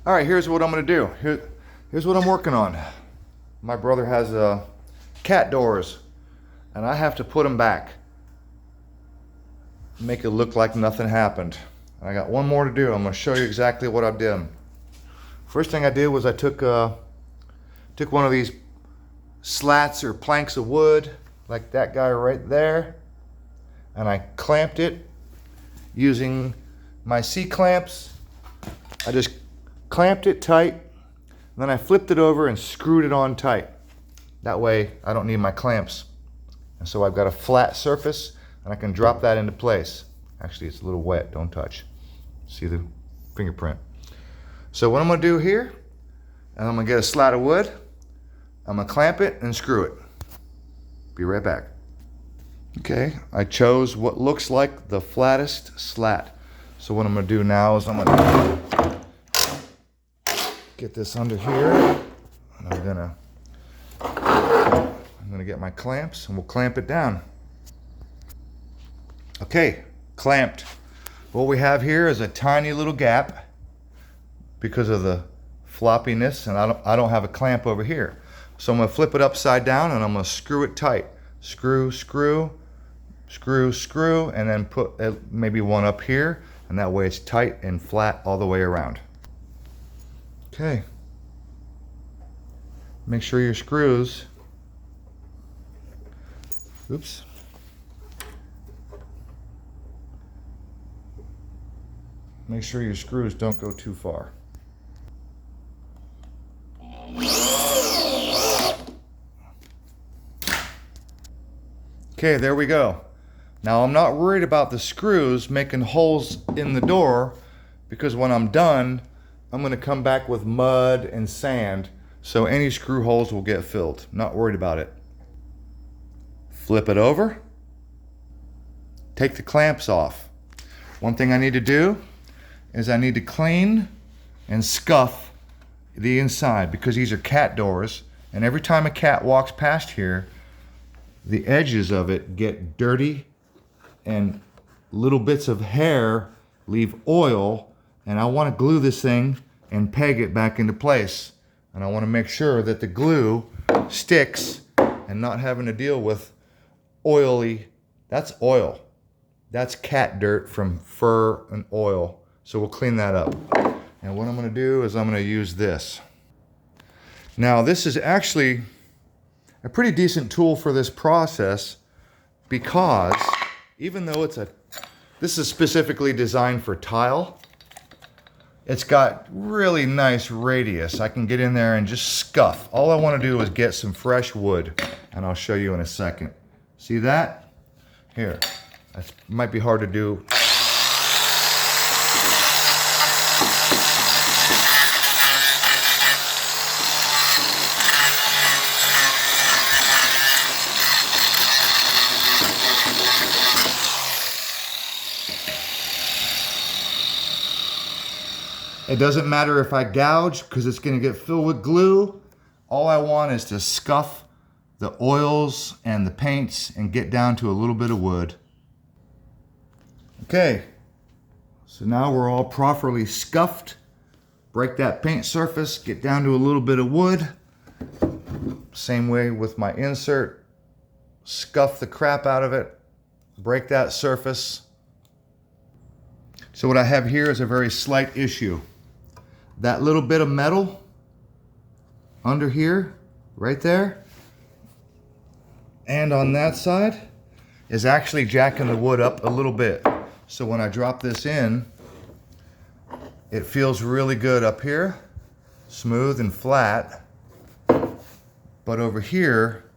All right, here's what I'm gonna do. Here's what I'm working on. My brother has cat doors, and I have to put them back. Make it look like nothing happened. And I got one more to do. I'm gonna show you exactly what I've done. First thing I did was I took one of these slats or planks of wood, like that guy right there, and I clamped it using my C-clamps. I just clamped it tight, and then I flipped it over and screwed it on tight. That way I don't need my clamps. And so I've got a flat surface and I can drop that into place. Actually, it's a little wet, don't touch. See the fingerprint. So what I'm gonna do here, and I'm gonna get a slat of wood, I'm gonna clamp it and screw it. Be right back. Okay, I chose what looks like the flattest slat. So what I'm gonna do now is I'm gonna get this under here, and I'm gonna get my clamps and we'll clamp it down. Okay, clamped. What we have here is a tiny little gap because of the floppiness, and I don't have a clamp over here. So I'm gonna flip it upside down and I'm gonna screw it tight. Screw, screw, screw, screw, and then put maybe one up here, and that way it's tight and flat all the way around. Okay. Make sure your screws, oops. Make sure your screws don't go too far. Okay, there we go. Now I'm not worried about the screws making holes in the door, because when I'm done, I'm gonna come back with mud and sand, so any screw holes will get filled. Not worried about it. Flip it over. Take the clamps off. One thing I need to do is I need to clean and scuff the inside, because these are cat doors, and every time a cat walks past here, the edges of it get dirty and little bits of hair leave oil, and I want to glue this thing and peg it back into place. And I want to make sure that the glue sticks and not having to deal with oily, that's oil. That's cat dirt from fur and oil. So we'll clean that up. And what I'm gonna do is I'm gonna use this. Now this is actually a pretty decent tool for this process, because even though this is specifically designed for tile, it's got really nice radius. I can get in there and just scuff. All I wanna do is get some fresh wood, and I'll show you in a second. See that? Here, that might be hard to do. It doesn't matter if I gouge, because it's going to get filled with glue. All I want is to scuff the oils and the paints and get down to a little bit of wood. Okay, so now we're all properly scuffed. Break that paint surface, get down to a little bit of wood. Same way with my insert. Scuff the crap out of it. Break that surface. So what I have here is a very slight issue. That little bit of metal under here, right there, and on that side is actually jacking the wood up a little bit. So when I drop this in, it feels really good up here, smooth and flat. But over here,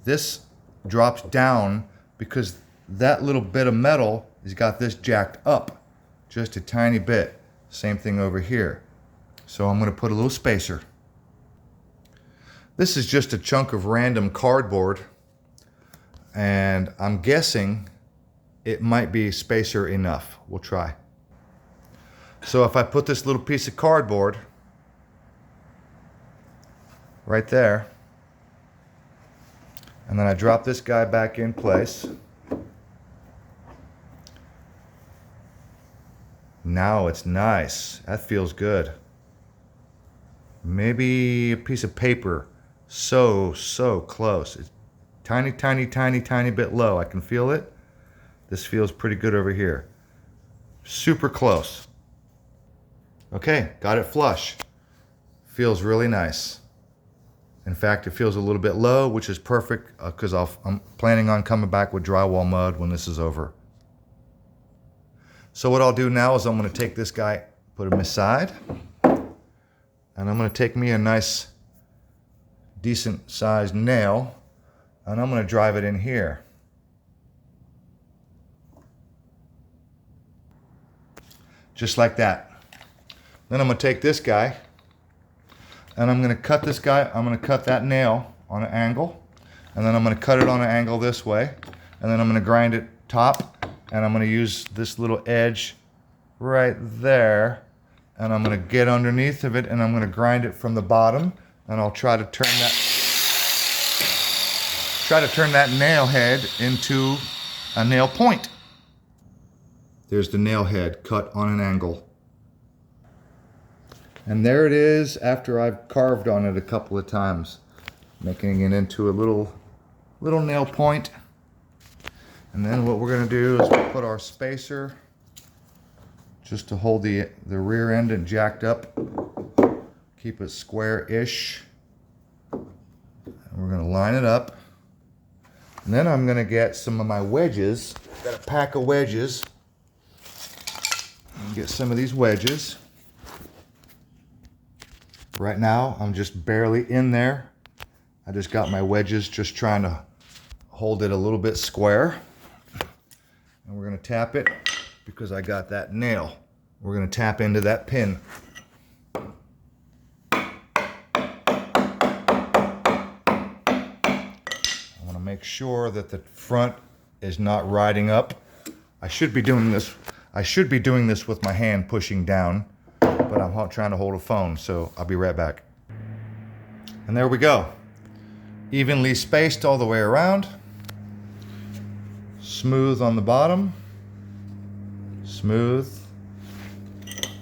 this drops down because that little bit of metal has got this jacked up just a tiny bit. Same thing over here. So I'm going to put a little spacer. This is just a chunk of random cardboard, and I'm guessing it might be spacer enough. We'll try. So if I put this little piece of cardboard right there, and then I drop this guy back in place, now it's nice. That feels good. maybe a piece of paper. So close. It's tiny, tiny, tiny, tiny bit low. I can feel it. This feels pretty good over here. Super close. Okay, got it flush. Feels really nice. In fact, it feels a little bit low, which is perfect because I'm planning on coming back with drywall mud when this is over. So what I'll do now is I'm going to take this guy, put him aside, and I'm going to take me a nice, decent sized nail, and I'm going to drive it in here. Just like that. Then I'm going to take this guy, and I'm going to cut this guy. I'm going to cut that nail on an angle, and then I'm going to cut it on an angle this way, and then I'm going to grind it top, and I'm going to use this little edge right there, and I'm going to get underneath of it, and I'm going to grind it from the bottom, and I'll try to turn that nail head into a nail point. There's the nail head cut on an angle. And there it is after I've carved on it a couple of times, making it into a little nail point. And then what we're going to do is we'll put our spacer just to hold the rear end and jacked up, keep it square-ish. And we're going to line it up. And then I'm going to get some of my wedges. I've got a pack of wedges. Get some of these wedges. Right now, I'm just barely in there. I just got my wedges, just trying to hold it a little bit square. And we're gonna tap it because I got that nail. We're gonna tap into that pin. I wanna make sure that the front is not riding up. I should be doing this with my hand pushing down, but I'm trying to hold a phone, so I'll be right back. And there we go. Evenly spaced all the way around. Smooth on the bottom. Smooth.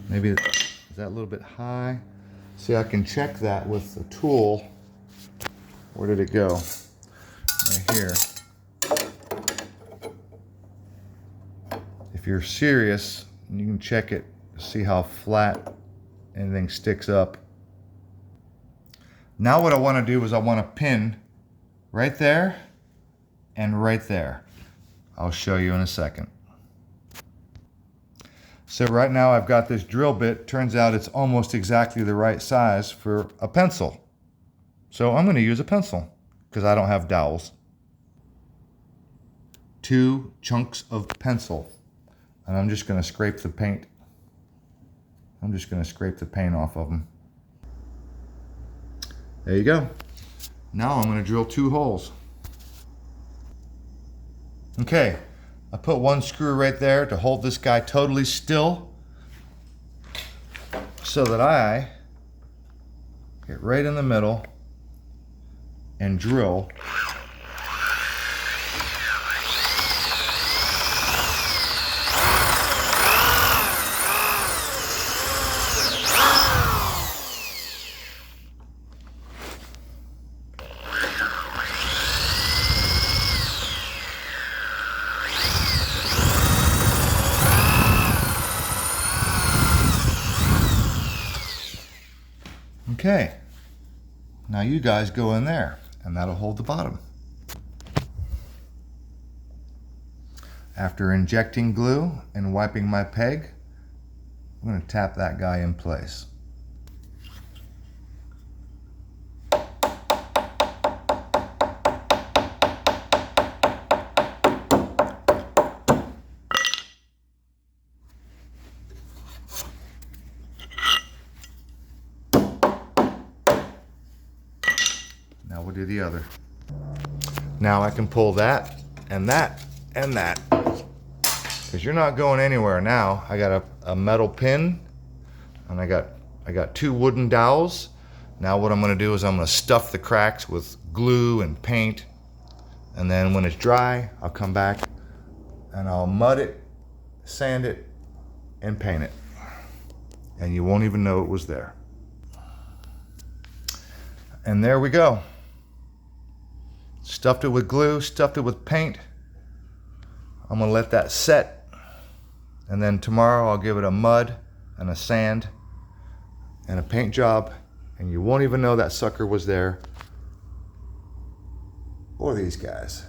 Maybe is that a little bit high? See, I can check that with the tool. Where did it go? Right here. If you're serious, you can check it, see how flat anything sticks up. Now what I want to do is I want to pin right there and right there. I'll show you in a second. So right now I've got this drill bit. Turns out it's almost exactly the right size for a pencil. So I'm going to use a pencil because I don't have dowels. 2 chunks of pencil. And I'm just going to scrape the paint. I'm just going to scrape the paint off of them. There you go. Now I'm going to drill 2 holes. Okay, I put 1 screw right there to hold this guy totally still so that I get right in the middle and drill. Okay, now you guys go in there, and that'll hold the bottom. After injecting glue and wiping my peg, I'm going to tap that guy in place. Now we'll do the other. Now I can pull that and that and that. Because you're not going anywhere now. I got a metal pin and I got 2 wooden dowels. Now what I'm going to do is I'm going to stuff the cracks with glue and paint. And then when it's dry, I'll come back and I'll mud it, sand it, and paint it. And you won't even know it was there. And there we go. Stuffed it with glue, stuffed it with paint. I'm gonna let that set. And then tomorrow I'll give it a mud and a sand and a paint job. And you won't even know that sucker was there. Or these guys.